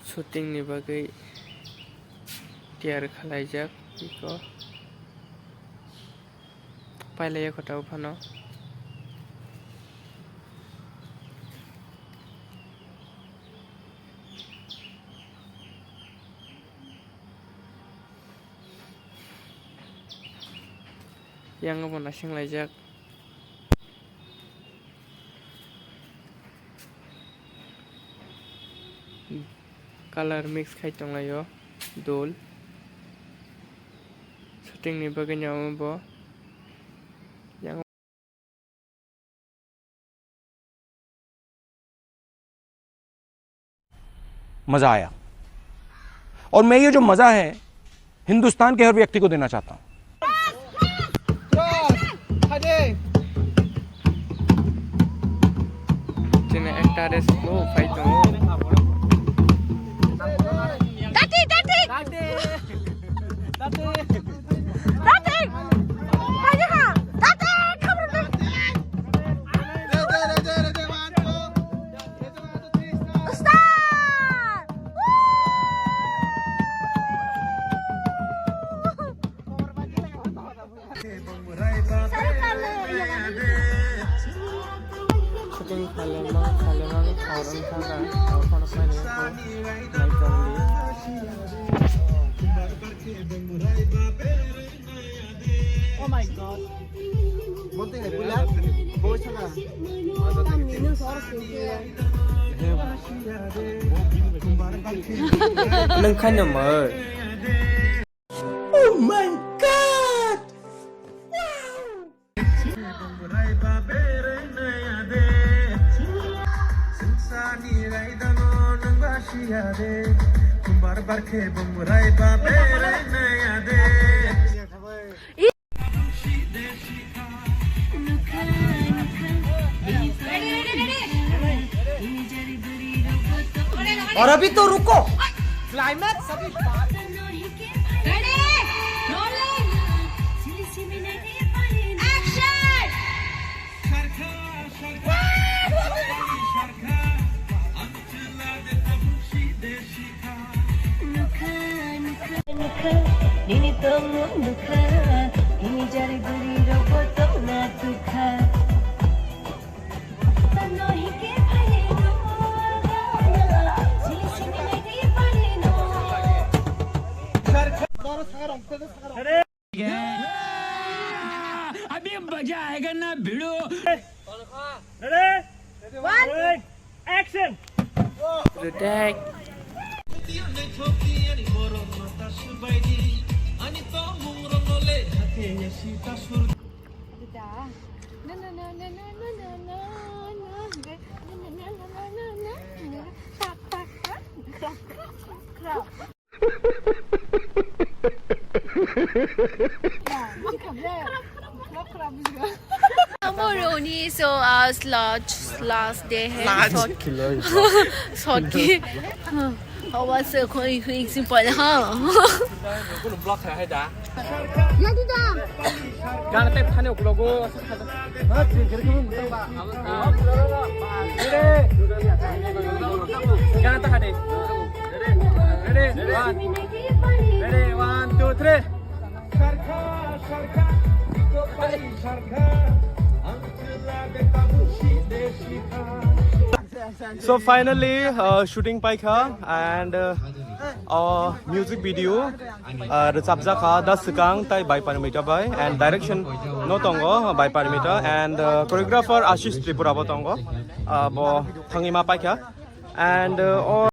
shootingनि bagै tiyar khlaijak iko pailaya kota ufano yang abo nasinglajak color mix khai tonglayo dol shooting ni bagay nyamo bo yang मजा आया और मैं ये जो मजा है हिंदुस्तान के हर व्यक्ति को देना चाहता हूं jene ektares ko fight tongo shooting kalemang orang saga telepon apa ni naik tongli Oh my god. Monte de pula. Bocha na. nang khanya mer Oh my god और अभी तो रुको क्लाइमैक्स अभी Ready? Rolling. Action. Ini temu duka, ini jari beri robot na duka. Tanohi ke bhale no, sili sili nahi bhale no. अभी मजा आएगा ना भिड़ो Redek Moroni, so last day hai short ki awas se koi simple ha kuno block hai da yadi da gan te thane uklogo gan ta hade ready 1 2 3 So finally, shooting paikha and music video sabza kha 10 sekang tai by parameter by and direction no tongo by parameter and choreographer Ashish Tripura bo tongo bo thangima paikha and